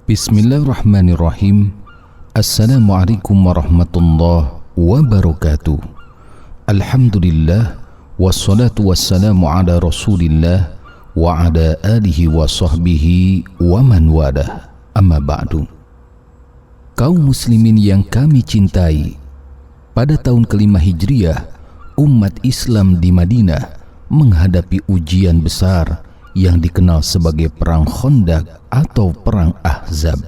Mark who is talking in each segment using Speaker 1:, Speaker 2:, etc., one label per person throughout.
Speaker 1: Bismillahirrahmanirrahim. Assalamualaikum warahmatullahi wabarakatuh. Alhamdulillah, wassalatu wassalamu ala rasulillah wa ala alihi wa sahbihi wa man walah. Amma ba'du. Kaum muslimin yang kami cintai, pada tahun kelima Hijriah, umat Islam di Madinah menghadapi ujian besar yang dikenal sebagai Perang Khandaq atau Perang Ahzab.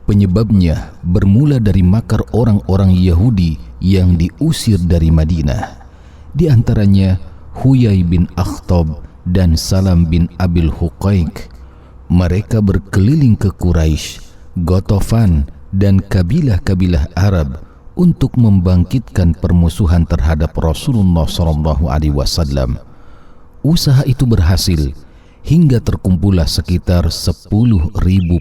Speaker 1: Penyebabnya bermula dari makar orang-orang Yahudi yang diusir dari Madinah, di antaranya Huyai bin Akhtab dan Salam bin Abil Huqaiq. Mereka berkeliling ke Quraisy, Ghatafan, dan kabilah-kabilah Arab untuk membangkitkan permusuhan terhadap Rasulullah SAW. Usaha itu berhasil hingga terkumpullah sekitar 10.000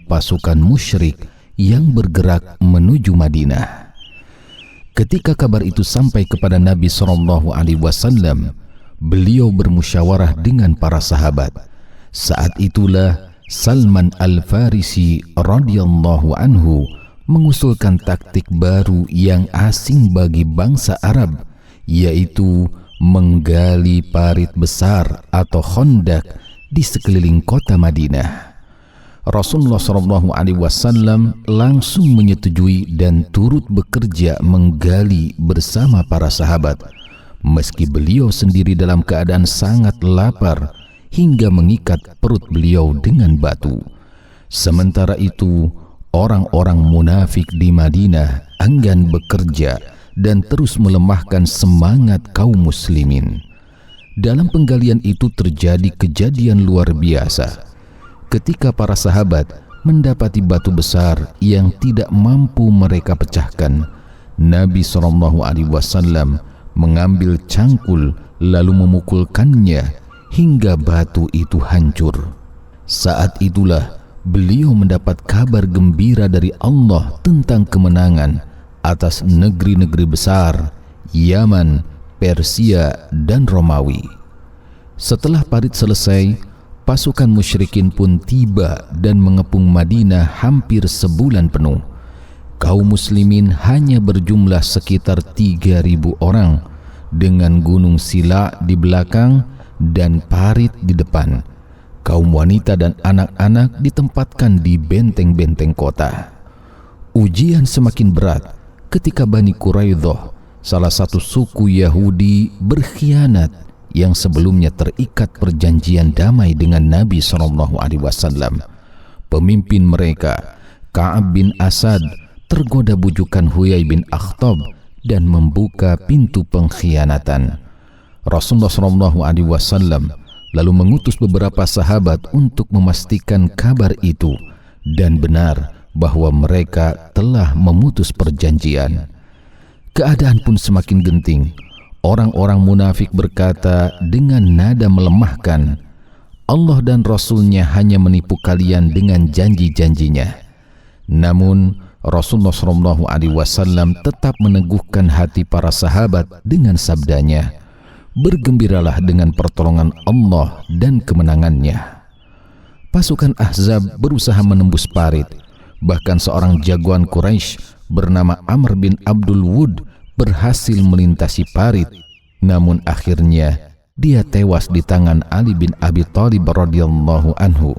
Speaker 1: pasukan musyrik yang bergerak menuju Madinah. Ketika kabar itu sampai kepada Nabi SAW, beliau bermusyawarah dengan para sahabat. Saat itulah Salman Al-Farisi radhiyallahu anhu mengusulkan taktik baru yang asing bagi bangsa Arab, yaitu menggali parit besar atau khandaq di sekeliling kota Madinah. Rasulullah SAW langsung menyetujui dan turut bekerja menggali bersama para sahabat, meski beliau sendiri dalam keadaan sangat lapar hingga mengikat perut beliau dengan batu. Sementara itu, orang-orang munafik di Madinah enggan bekerja dan terus melemahkan semangat kaum muslimin. Dalam penggalian itu terjadi kejadian luar biasa. Ketika para sahabat mendapati batu besar yang tidak mampu mereka pecahkan, Nabi SAW mengambil cangkul lalu memukulkannya hingga batu itu hancur. Saat itulah beliau mendapat kabar gembira dari Allah tentang kemenangan atas negeri-negeri besar Yaman, Persia, dan Romawi. Setelah parit selesai, pasukan musyrikin pun tiba dan mengepung Madinah hampir sebulan penuh. Kaum muslimin hanya berjumlah sekitar 3.000 orang dengan gunung Sila di belakang dan parit di depan. Kaum wanita dan anak-anak ditempatkan di benteng-benteng kota. Ujian semakin berat ketika Bani Quraidah, salah satu suku Yahudi, berkhianat yang sebelumnya terikat perjanjian damai dengan Nabi SAW. Pemimpin mereka, Ka'ab bin Asad, tergoda bujukan Huyai bin Akhtab dan membuka pintu pengkhianatan. Rasulullah SAW lalu mengutus beberapa sahabat untuk memastikan kabar itu, dan benar bahwa mereka telah memutus perjanjian. Keadaan pun semakin genting. Orang-orang munafik berkata dengan nada melemahkan, Allah dan Rasulnya hanya menipu kalian dengan janji-janjinya. Namun Rasulullah SAW tetap meneguhkan hati para sahabat dengan sabdanya, bergembiralah dengan pertolongan Allah dan kemenangannya. Pasukan Ahzab berusaha menembus parit. Bahkan seorang jagoan Quraisy bernama Amr bin Abdul Wud berhasil melintasi parit, namun akhirnya dia tewas di tangan Ali bin Abi Thalib radhiyallahu anhu.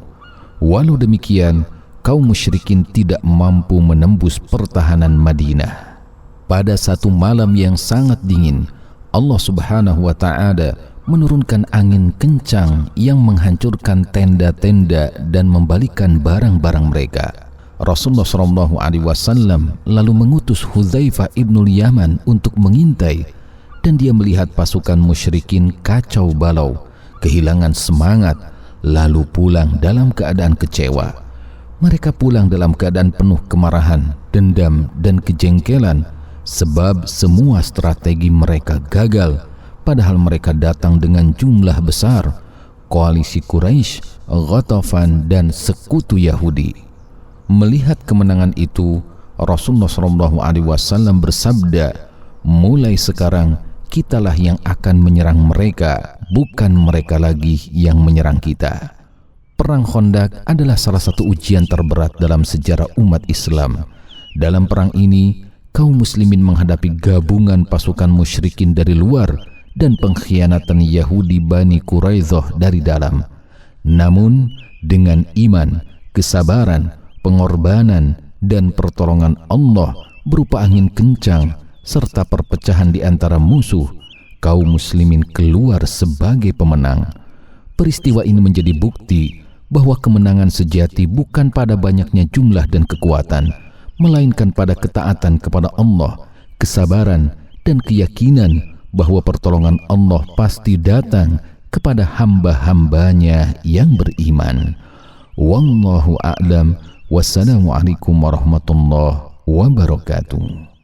Speaker 1: Walau demikian, kaum musyrikin tidak mampu menembus pertahanan Madinah. Pada satu malam yang sangat dingin, Allah Subhanahu wa ta'ala menurunkan angin kencang yang menghancurkan tenda-tenda dan membalikkan barang-barang mereka. Rasulullah SAW lalu mengutus Hudzaifah ibnul Yaman untuk mengintai, dan dia melihat pasukan musyrikin kacau balau, kehilangan semangat, lalu pulang dalam keadaan kecewa. Mereka pulang dalam keadaan penuh kemarahan, dendam, dan kejengkelan, sebab semua strategi mereka gagal, padahal mereka datang dengan jumlah besar, koalisi Quraisy, Ghatafan, dan sekutu Yahudi. Melihat kemenangan itu, Rasulullah SAW bersabda, mulai sekarang kitalah yang akan menyerang mereka, bukan mereka lagi yang menyerang kita. Perang Khandaq adalah salah satu ujian terberat dalam sejarah umat Islam. Dalam perang ini, kaum muslimin menghadapi gabungan pasukan musyrikin dari luar dan pengkhianatan Yahudi Bani Quraidzah dari dalam. Namun, dengan iman, kesabaran, pengorbanan, dan pertolongan Allah berupa angin kencang serta perpecahan di antara musuh, kaum muslimin keluar sebagai pemenang. Peristiwa ini menjadi bukti bahwa kemenangan sejati bukan pada banyaknya jumlah dan kekuatan, melainkan pada ketaatan kepada Allah, kesabaran, dan keyakinan bahwa pertolongan Allah pasti datang kepada hamba-hambanya yang beriman. Wallahu a'lam. Wassalamualaikum warahmatullahi wabarakatuh.